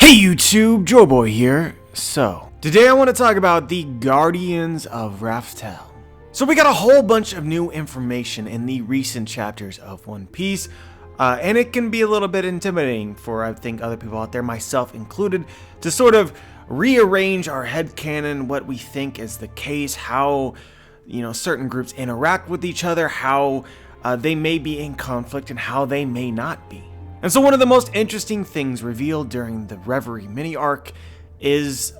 Hey YouTube, Joeboy here. So, today I want to talk about the Guardians of Raftel. So we got a whole bunch of new information in the recent chapters of One Piece, and it can be a little bit intimidating for, I think, other people out there, myself included, to sort of rearrange our headcanon, what we think is the case, how, certain groups interact with each other, how they may be in conflict, and how they may not be. And so one of the most interesting things revealed during the Reverie mini-arc is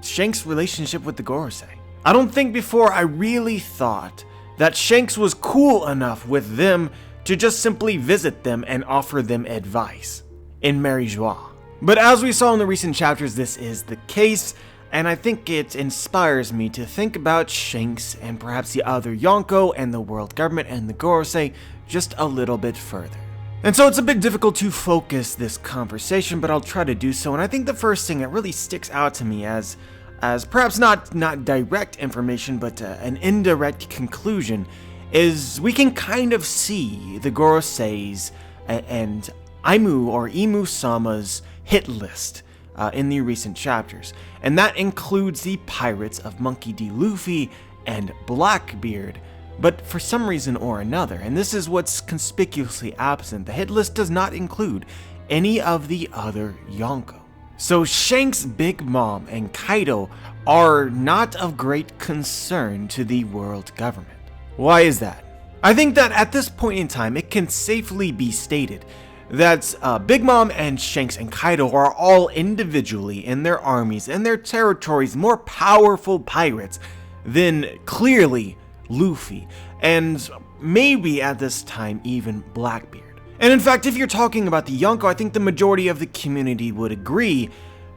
Shanks' relationship with the Gorosei. I don't think before I really thought that Shanks was cool enough with them to just simply visit them and offer them advice in MavisHdz. But as we saw in the recent chapters, this is the case, and I think it inspires me to think about Shanks and perhaps the other Yonko and the world government and the Gorosei just a little bit further. And so it's a bit difficult to focus this conversation, but I'll try to do so. And I think the first thing that really sticks out to me as perhaps not direct information, but an indirect conclusion, is we can kind of see the Gorosei's and Imu-Sama's hit list in the recent chapters. And that includes the pirates of Monkey D. Luffy and Blackbeard. But for some reason or another, and this is what's conspicuously absent, the hit list does not include any of the other Yonko. So Shanks, Big Mom, and Kaido are not of great concern to the world government. Why is that? I think that at this point in time, it can safely be stated that Big Mom and Shanks and Kaido are all individually in their armies and their territories more powerful pirates than clearly Luffy, and maybe at this time even Blackbeard. And in fact, if you're talking about the Yonko, I think the majority of the community would agree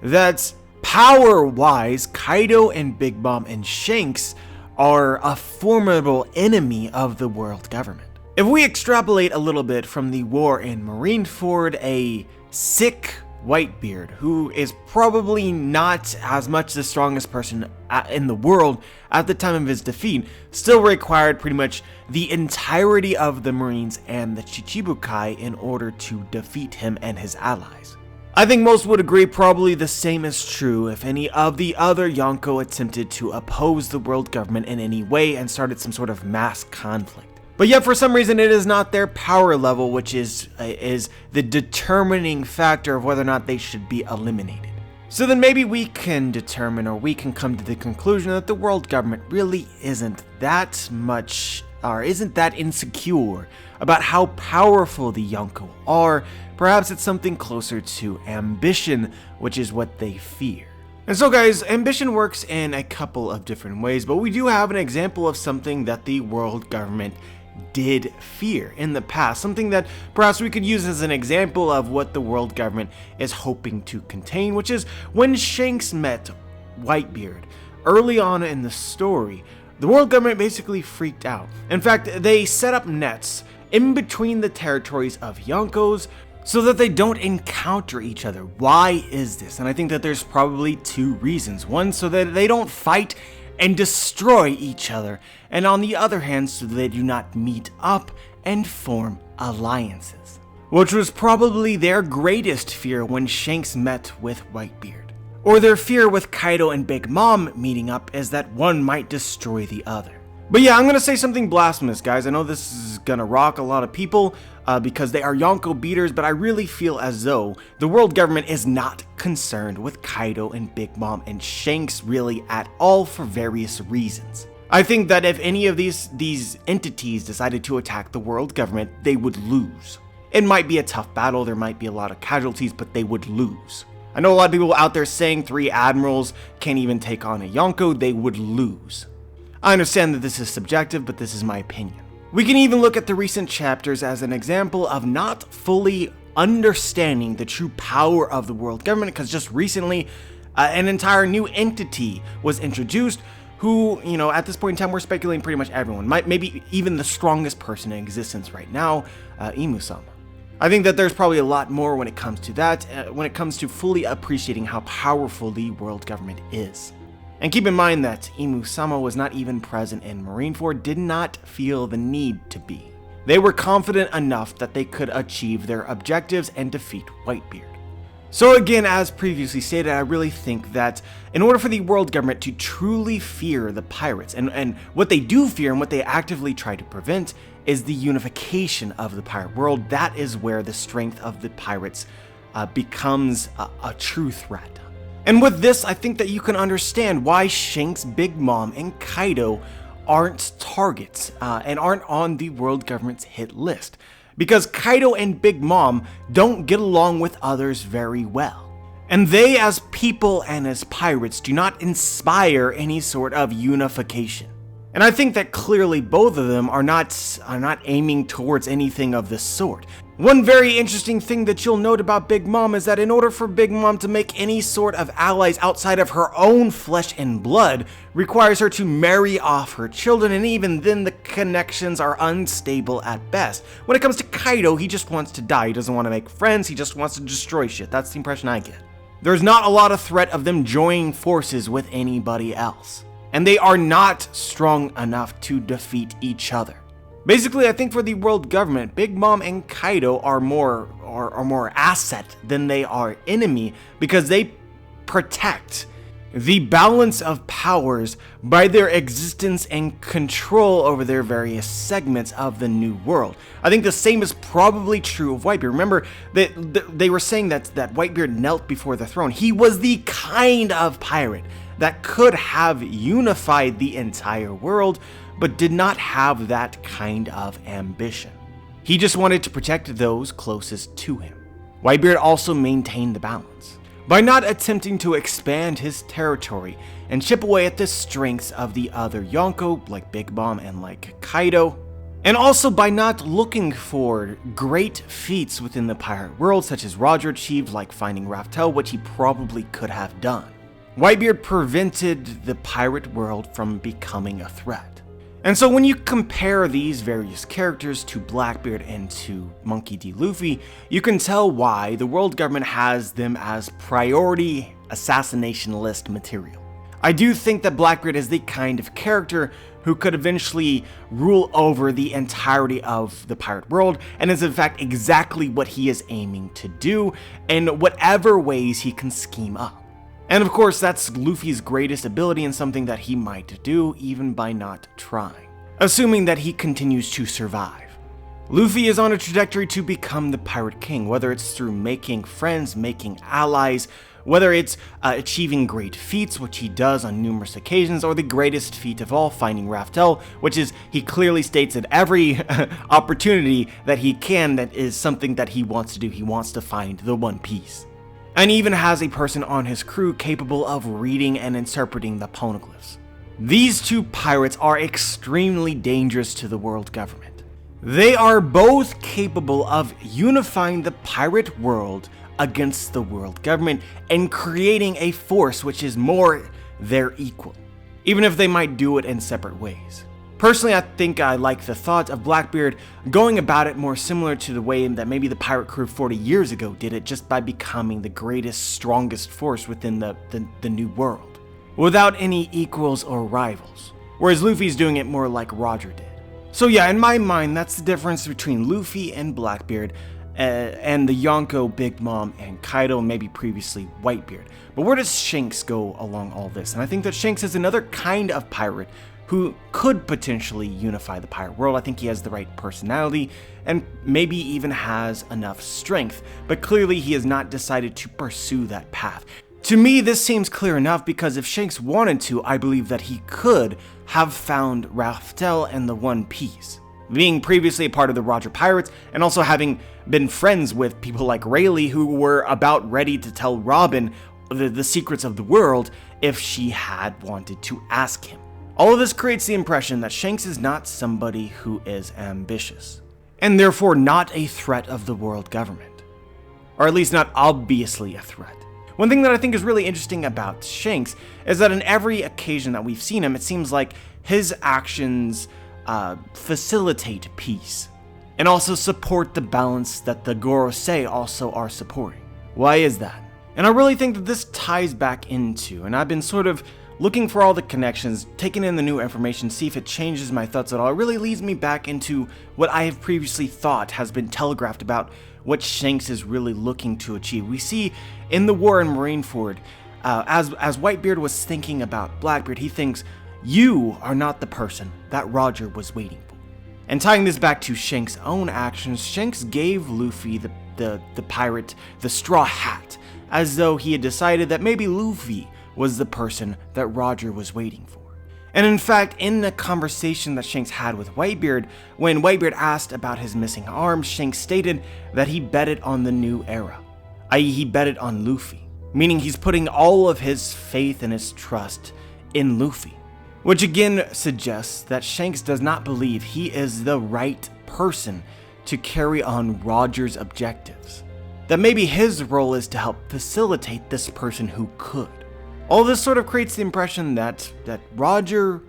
that power-wise, Kaido and Big Mom and Shanks are a formidable enemy of the world government. If we extrapolate a little bit from the war in Marineford, a sick Whitebeard, who is probably not as much the strongest person in the world at the time of his defeat, still required pretty much the entirety of the Marines and the Chichibukai in order to defeat him and his allies. I think most would agree probably the same is true if any of the other Yonko attempted to oppose the world government in any way and started some sort of mass conflict. But yet for some reason it is not their power level which is the determining factor of whether or not they should be eliminated. So then maybe we can determine, or we can come to the conclusion that the world government really isn't that much, or isn't that insecure about how powerful the Yonko are. Perhaps it's something closer to ambition, which is what they fear. And so guys, ambition works in a couple of different ways, but we do have an example of something that the world government did fear in the past, something that perhaps we could use as an example of what the world government is hoping to contain, which is when Shanks met Whitebeard early on in the story, the world government basically freaked out. In fact, they set up nets in between the territories of Yonkos so that they don't encounter each other. Why is this? And I think that there's probably two reasons. One, so that they don't fight and destroy each other, and on the other hand, so they do not meet up and form alliances, which was probably their greatest fear when Shanks met with Whitebeard. Or their fear with Kaido and Big Mom meeting up is that one might destroy the other. But yeah, I'm gonna say something blasphemous, guys. I know this is gonna rock a lot of people because they are Yonko beaters, but I really feel as though the world government is not concerned with Kaido and Big Mom and Shanks really at all for various reasons. I think that if any of these entities decided to attack the world government, they would lose. It might be a tough battle, there might be a lot of casualties, but they would lose. I know a lot of people out there saying 3 admirals can't even take on a Yonko, they would lose. I understand that this is subjective, but this is my opinion. We can even look at the recent chapters as an example of not fully understanding the true power of the world government, because just recently an entire new entity was introduced who, at this point in time, we're speculating pretty much everyone, maybe even the strongest person in existence right now, Imu-sama. I think that there's probably a lot more when it comes to that, when it comes to fully appreciating how powerful the world government is. And keep in mind that Imu-sama was not even present in Marineford, did not feel the need to be. They were confident enough that they could achieve their objectives and defeat Whitebeard. So again, as previously stated, I really think that in order for the world government to truly fear the pirates, and what they do fear and what they actively try to prevent is the unification of the pirate world, that is where the strength of the pirates becomes a true threat. And with this, I think that you can understand why Shanks, Big Mom, and Kaido aren't targets and aren't on the world government's hit list. Because Kaido and Big Mom don't get along with others very well. And they, as people and as pirates, do not inspire any sort of unification. And I think that clearly both of them are not aiming towards anything of this sort. One very interesting thing that you'll note about Big Mom is that in order for Big Mom to make any sort of allies outside of her own flesh and blood, requires her to marry off her children, and even then the connections are unstable at best. When it comes to Kaido, he just wants to die. He doesn't want to make friends, he just wants to destroy shit. That's the impression I get. There's not a lot of threat of them joining forces with anybody else. And they are not strong enough to defeat each other. Basically, I think for the world government, Big Mom and Kaido are more asset than they are enemy, because they protect the balance of powers by their existence and control over their various segments of the new world. I think the same is probably true of Whitebeard. Remember, they were saying that Whitebeard knelt before the throne. He was the kind of pirate that could have unified the entire world, but did not have that kind of ambition. He just wanted to protect those closest to him. Whitebeard also maintained the balance by not attempting to expand his territory and chip away at the strengths of the other Yonko, like Big Mom and like Kaido, and also by not looking for great feats within the pirate world, such as Roger achieved, like finding Raftel, which he probably could have done. Whitebeard prevented the pirate world from becoming a threat. And so when you compare these various characters to Blackbeard and to Monkey D. Luffy, you can tell why the world government has them as priority assassination list material. I do think that Blackbeard is the kind of character who could eventually rule over the entirety of the pirate world, and is in fact exactly what he is aiming to do in whatever ways he can scheme up. And of course, that's Luffy's greatest ability and something that he might do even by not trying, assuming that he continues to survive. Luffy is on a trajectory to become the Pirate King, whether it's through making friends, making allies, whether it's achieving great feats, which he does on numerous occasions, or the greatest feat of all, finding Raftel, which is, he clearly states at every opportunity that he can, that is something that he wants to do. He wants to find the One Piece. And even has a person on his crew capable of reading and interpreting the poneglyphs. These two pirates are extremely dangerous to the world government. They are both capable of unifying the pirate world against the world government and creating a force which is more their equal, even if they might do it in separate ways. Personally, I think I like the thought of Blackbeard going about it more similar to the way that maybe the pirate crew 40 years ago did it, just by becoming the greatest, strongest force within the new world, without any equals or rivals, whereas Luffy's doing it more like Roger did. So yeah, in my mind, that's the difference between Luffy and Blackbeard, and the Yonko, Big Mom, and Kaido, and maybe previously Whitebeard. But where does Shanks go along all this? And I think that Shanks is another kind of pirate who could potentially unify the pirate world. I think he has the right personality, and maybe even has enough strength, but clearly he has not decided to pursue that path. To me, this seems clear enough, because if Shanks wanted to, I believe that he could have found Raftel and the One Piece. Being previously a part of the Roger Pirates, and also having been friends with people like Rayleigh, who were about ready to tell Robin the secrets of the world if she had wanted to ask him. All of this creates the impression that Shanks is not somebody who is ambitious, and therefore not a threat of the world government, or at least not obviously a threat. One thing that I think is really interesting about Shanks is that in every occasion that we've seen him, it seems like his actions facilitate peace, and also support the balance that the Gorosei also are supporting. Why is that? And I really think that this ties back into, and I've been sort of looking for all the connections, taking in the new information, see if it changes my thoughts at all, it really leads me back into what I have previously thought has been telegraphed about what Shanks is really looking to achieve. We see in the war in Marineford, as Whitebeard was thinking about Blackbeard, he thinks, you are not the person that Roger was waiting for. And tying this back to Shanks' own actions, Shanks gave Luffy, the pirate, the straw hat, as though he had decided that maybe Luffy was the person that Roger was waiting for. And in fact, in the conversation that Shanks had with Whitebeard, when Whitebeard asked about his missing arm, Shanks stated that he betted on the new era, i.e. he betted on Luffy, meaning he's putting all of his faith and his trust in Luffy. Which again suggests that Shanks does not believe he is the right person to carry on Roger's objectives. That maybe his role is to help facilitate this person who could. All this sort of creates the impression that Roger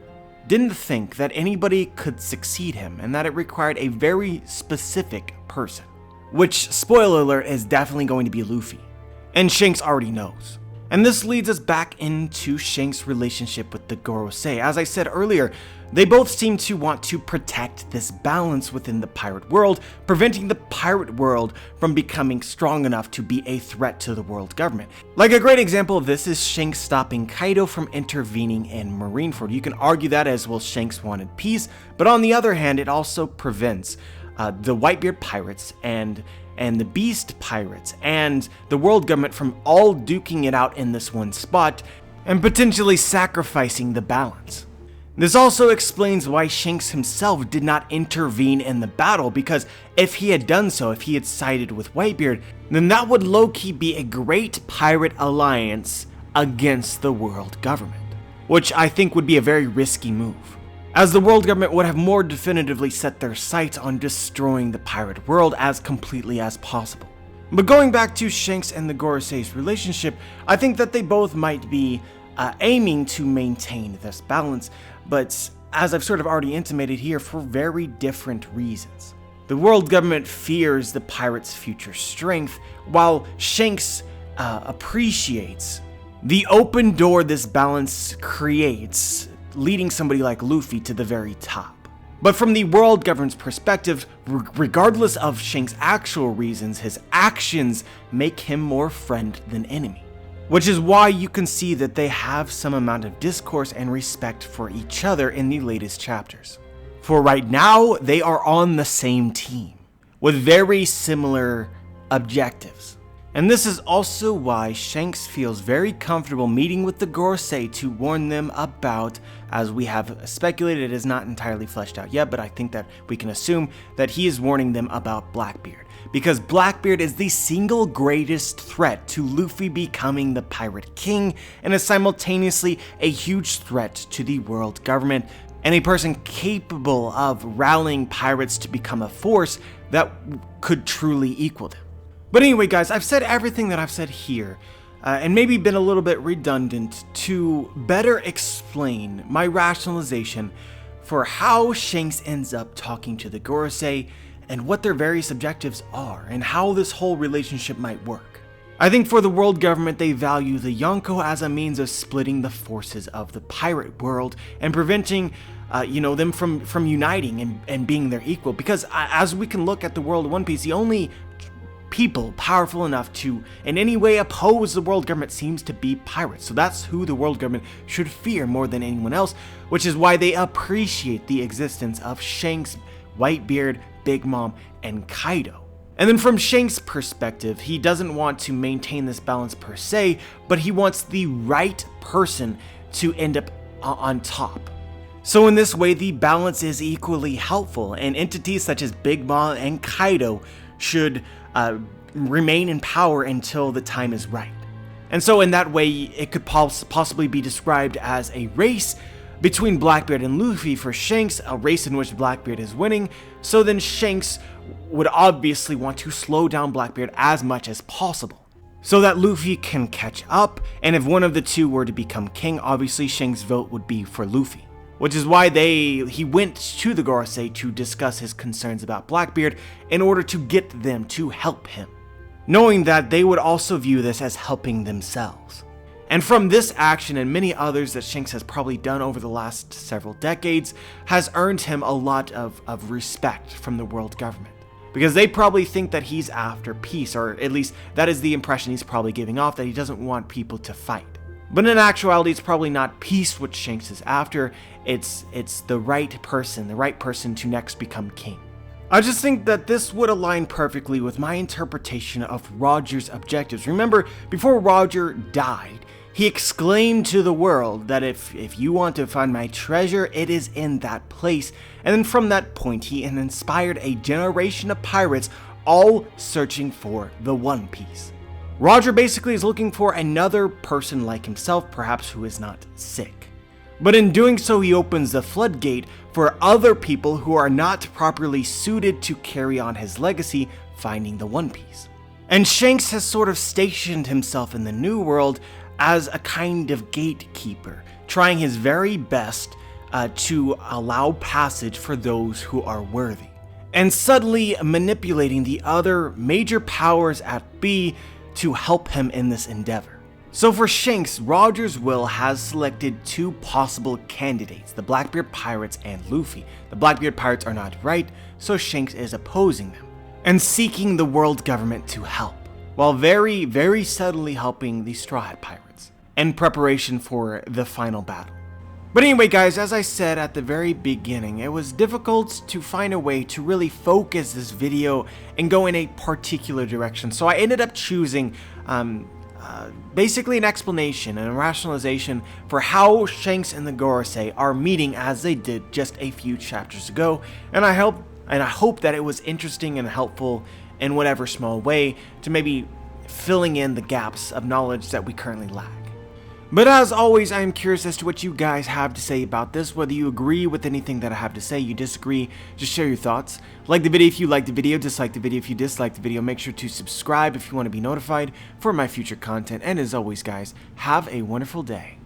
didn't think that anybody could succeed him and that it required a very specific person. Which, spoiler alert, is definitely going to be Luffy. And Shanks already knows. And this leads us back into Shanks' relationship with the Gorosei. As I said earlier, they both seem to want to protect this balance within the pirate world, preventing the pirate world from becoming strong enough to be a threat to the world government. Like a great example of this is Shanks stopping Kaido from intervening in Marineford. You can argue that as well Shanks wanted peace, but on the other hand, it also prevents the Whitebeard pirates and the Beast pirates and the world government from all duking it out in this one spot and potentially sacrificing the balance. This also explains why Shanks himself did not intervene in the battle, because if he had done so, if he had sided with Whitebeard, then that would low-key be a great pirate alliance against the world government, which I think would be a very risky move, as the world government would have more definitively set their sights on destroying the pirate world as completely as possible. But going back to Shanks and the Gorosei's relationship, I think that they both might be aiming to maintain this balance, but as I've sort of already intimated here, for very different reasons. The world government fears the pirates' future strength, while Shanks appreciates the open door this balance creates, leading somebody like Luffy to the very top. But from the world government's perspective, regardless of Shanks' actual reasons, his actions make him more friend than enemy. Which is why you can see that they have some amount of discourse and respect for each other in the latest chapters. For right now, they are on the same team, with very similar objectives. And this is also why Shanks feels very comfortable meeting with the Gorosei to warn them about, as we have speculated, it is not entirely fleshed out yet, but I think that we can assume that he is warning them about Blackbeard. Because Blackbeard is the single greatest threat to Luffy becoming the Pirate King, and is simultaneously a huge threat to the world government, and a person capable of rallying pirates to become a force that could truly equal them. But anyway guys, I've said everything that I've said here, and maybe been a little bit redundant to better explain my rationalization for how Shanks ends up talking to the Gorosei, and what their various objectives are, and how this whole relationship might work. I think for the world government, they value the Yonko as a means of splitting the forces of the pirate world and preventing them from uniting and being their equal. Because as we can look at the world of One Piece, the only people powerful enough to in any way oppose the world government seems to be pirates. So that's who the world government should fear more than anyone else, which is why they appreciate the existence of Shanks, Whitebeard, Big Mom, and Kaido. And then from Shanks' perspective, he doesn't want to maintain this balance per se, but he wants the right person to end up on top. So in this way, the balance is equally helpful, and entities such as Big Mom and Kaido should remain in power until the time is right. And so in that way, it could possibly be described as a race between Blackbeard and Luffy for Shanks, a race in which Blackbeard is winning, so then Shanks would obviously want to slow down Blackbeard as much as possible, so that Luffy can catch up, and if one of the two were to become king, obviously Shanks' vote would be for Luffy. Which is why he went to the Gorosei to discuss his concerns about Blackbeard in order to get them to help him, knowing that they would also view this as helping themselves. And from this action and many others that Shanks has probably done over the last several decades has earned him a lot of respect from the world government. Because they probably think that he's after peace, or at least that is the impression he's probably giving off, that he doesn't want people to fight. But in actuality, it's probably not peace which Shanks is after, it's the right person to next become king. I just think that this would align perfectly with my interpretation of Roger's objectives. Remember, before Roger died, he exclaimed to the world that if you want to find my treasure, it is in that place. And then from that point, he inspired a generation of pirates, all searching for the One Piece. Roger basically is looking for another person like himself, perhaps who is not sick. But in doing so, he opens the floodgate for other people who are not properly suited to carry on his legacy, finding the One Piece. And Shanks has sort of stationed himself in the New World as a kind of gatekeeper, trying his very best to allow passage for those who are worthy, and subtly manipulating the other major powers at B to help him in this endeavor. So for Shanks, Roger's will has selected two possible candidates, the Blackbeard Pirates and Luffy. The Blackbeard Pirates are not right, so Shanks is opposing them, and seeking the world government to help, while very, very subtly helping the Straw Hat Pirates, in preparation for the final battle. But anyway guys, as I said at the very beginning, it was difficult to find a way to really focus this video and go in a particular direction, so I ended up choosing basically an explanation and a rationalization for how Shanks and the Gorosei are meeting as they did just a few chapters ago, and I hope that it was interesting and helpful in whatever small way to maybe filling in the gaps of knowledge that we currently lack. But as always, I am curious as to what you guys have to say about this, whether you agree with anything that I have to say, you disagree, just share your thoughts. Like the video if you liked the video, dislike the video if you disliked the video, make sure to subscribe if you want to be notified for my future content, and as always guys, have a wonderful day.